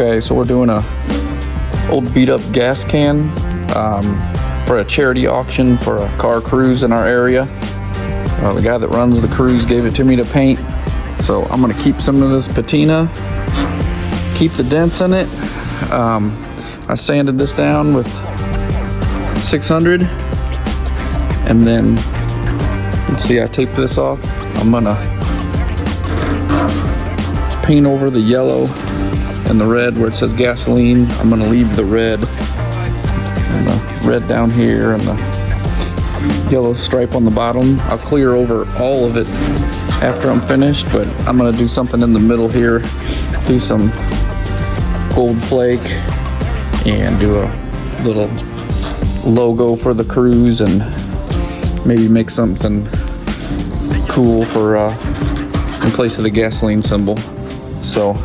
Okay, so we're doing a old beat up gas can for a charity auction for a car cruise in our area. The guy that runs the cruise gave it to me to paint, so I'm gonna keep some of this patina, keep the dents in it. I sanded this down with 600, and then let's see, I taped this off. I'm gonna paint over the yellow and the red where it says gasoline. I'm gonna leave the red and the red down here and the yellow stripe on the bottom. I'll clear over all of it after I'm finished, but I'm gonna do something in the middle here, do some gold flake and do a little logo for the cruise and maybe make something cool for in place of the gasoline symbol. So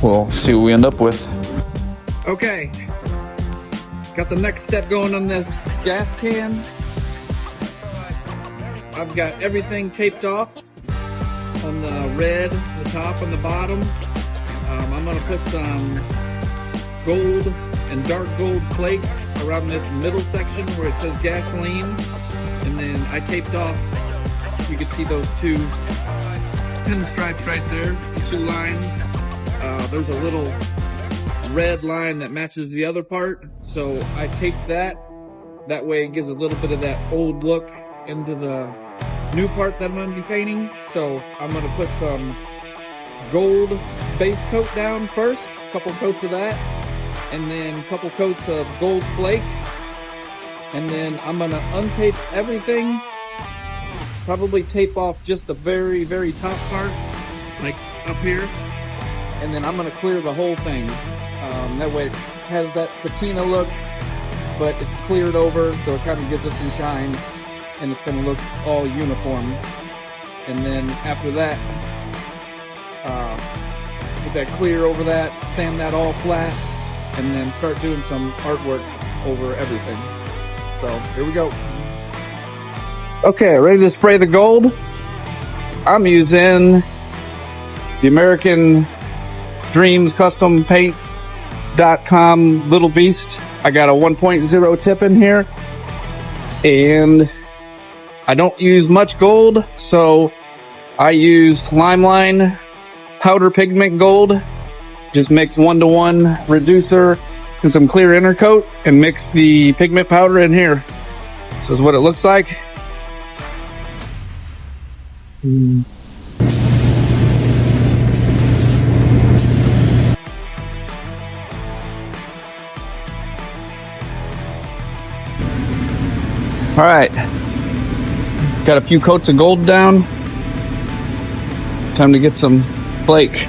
we'll see what we end up with. Okay, got the next step going on this gas can. I've got everything taped off on the red, the top and the bottom. I'm gonna put some gold and dark gold flake around this middle section where it says gasoline, and then I taped off, you can see those two pinstripes right there, the two lines. There's a little red line that matches the other part, so I taped that. That way it gives a little bit of that old look into the new part that I'm going to be painting. So I'm going to put some gold base coat down first, a couple coats of that, and then a couple coats of gold flake, and then I'm going to untape everything, probably tape off just the very, very top part, like up here, and then I'm going to clear the whole thing. That way it has that patina look, but it's cleared over, so it kind of gives it some shine, and it's going to look all uniform. And then after that, get that clear over that, sand that all flat, and then start doing some artwork over everything. So here we go. Okay, ready to spray the gold. I'm using the American Dreams Custom Paint.com Little Beast. I got a 1.0 tip in here, and I don't use much gold, so I used Limeline powder pigment gold. Just mix 1-to-1 reducer and some clear intercoat and mix the pigment powder in here. This is what it looks like. All right, got a few coats of gold down. Time to get some flake.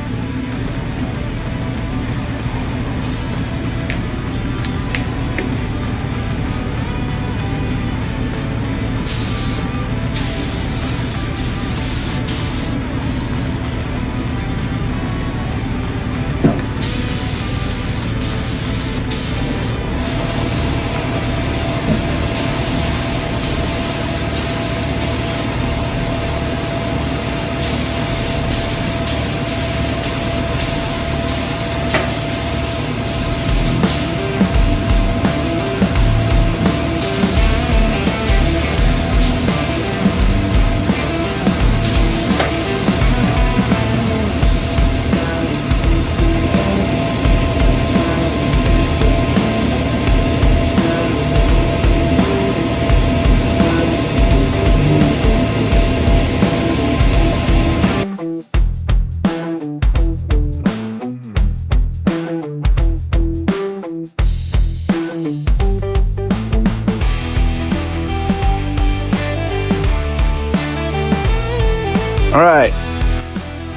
All right,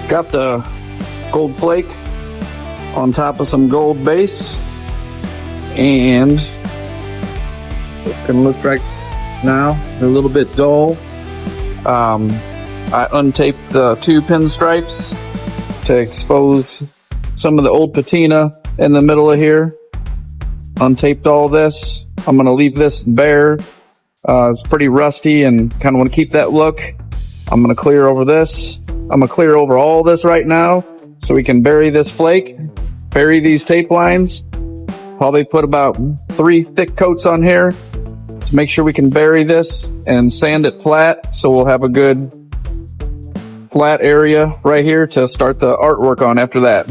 got the gold flake on top of some gold base, and it's gonna look right now a little bit dull. I untaped the two pinstripes to expose some of the old patina in the middle of here. Untaped all this. I'm gonna leave this bare. It's pretty rusty and kind of want to keep that look. I'm gonna clear over this. I'm gonna clear over all this right now so we can bury this flake. bury these tape lines. Probably put about 3 thick coats on here to make sure we can bury this and sand it flat, so we'll have a good flat area right here to start the artwork on after that.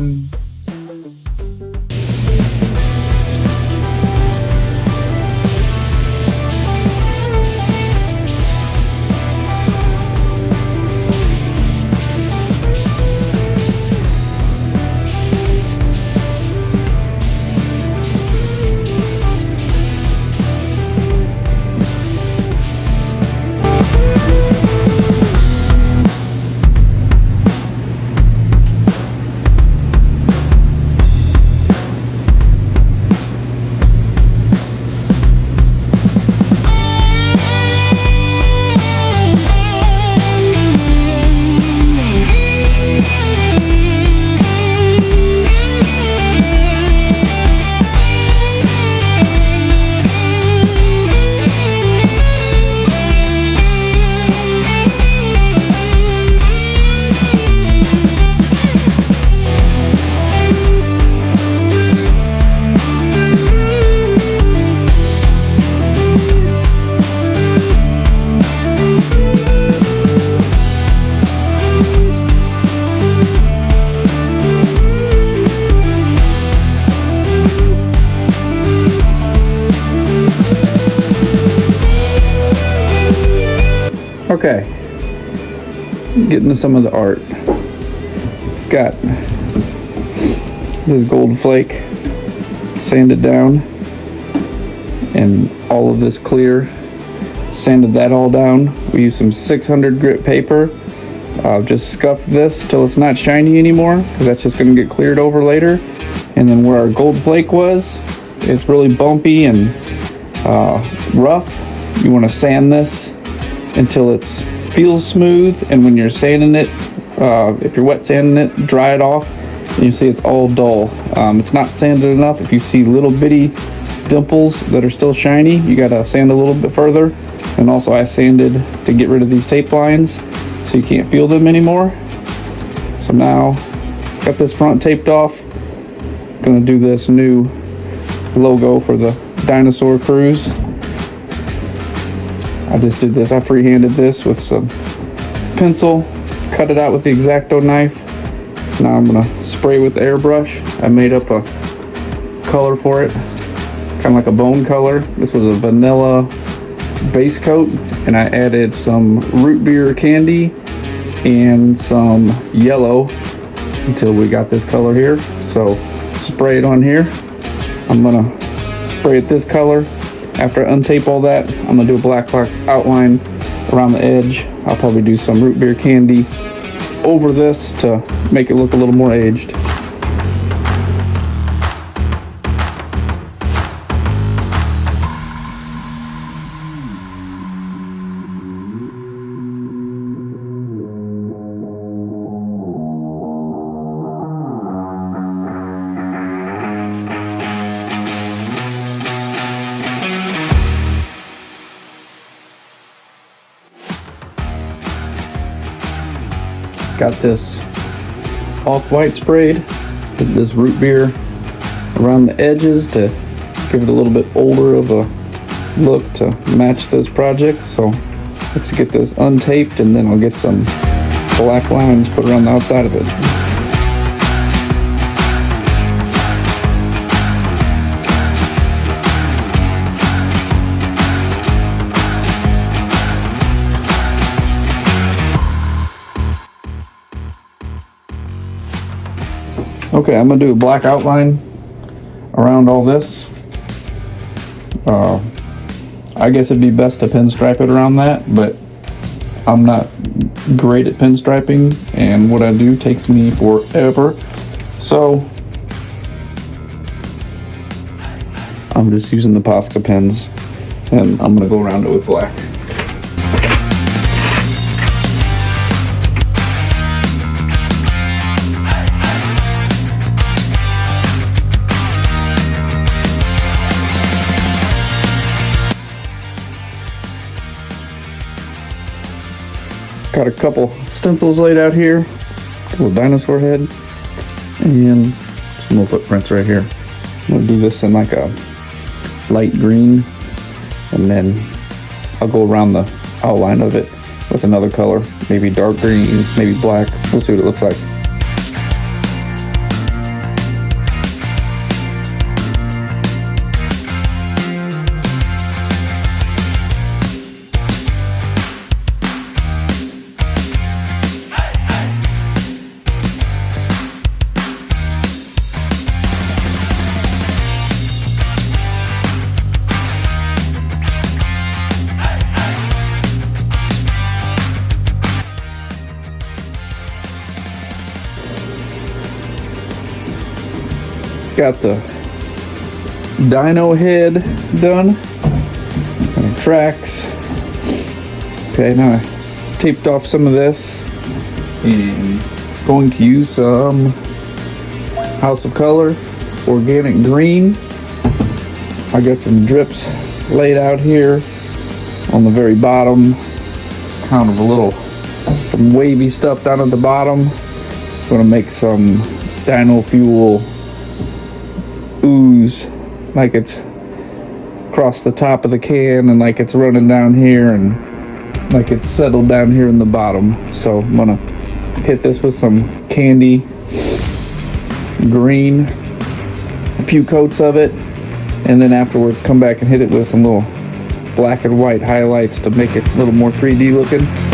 Okay, getting to some of the art. Got this gold flake sanded down, and all of this clear, sanded that all down. We use some 600 grit paper. Just scuffed this till it's not shiny anymore, because that's just going to get cleared over later. And then where our gold flake was, it's really bumpy and rough. You want to sand this until it feels smooth, and when you're sanding it, if you're wet sanding it, dry it off, and you see it's all dull. It's not sanded enough. If you see little bitty dimples that are still shiny, you gotta sand a little bit further. And also I sanded to get rid of these tape lines so you can't feel them anymore. So now, got this front taped off. Gonna do this new logo for the dinosaur cruise. I just did this, I freehanded this with some pencil, cut it out with the X-Acto knife. Now I'm gonna spray with the airbrush. I made up a color for it, kind of like a bone color. This was a vanilla base coat, and I added some root beer candy and some yellow until we got this color here. So spray it on here. I'm gonna spray it this color. After I untape all that, I'm gonna do a black outline around the edge. I'll probably do some root beer candy over this to make it look a little more aged. Got this off-white sprayed with this root beer around the edges to give it a little bit older of a look to match this project. So let's get this untaped, and then I'll get some black lines put around the outside of it. Okay, I'm gonna do a black outline around all this. I guess it'd be best to pinstripe it around that, but I'm not great at pinstriping, and what I do takes me forever. So I'm just using the Posca pens, and I'm gonna go around it with black. Got a couple stencils laid out here, a little dinosaur head, and some some little footprints right here. I'm gonna do this in like a light green, and then I'll go around the outline of it with another color, maybe dark green, maybe black. We'll see what it looks like. Got the dyno head done and tracks. Okay, now I taped off some of this and going to use some House of Color organic green. I got some drips laid out here on the very bottom, kind of some wavy stuff down at the bottom. Gonna make some dyno fuel ooze, like it's across the top of the can and like it's running down here and like it's settled down here in the bottom. So I'm gonna hit this with some Kandy green, a few coats of it, and then afterwards come back and hit it with some little black and white highlights to make it a little more 3D looking.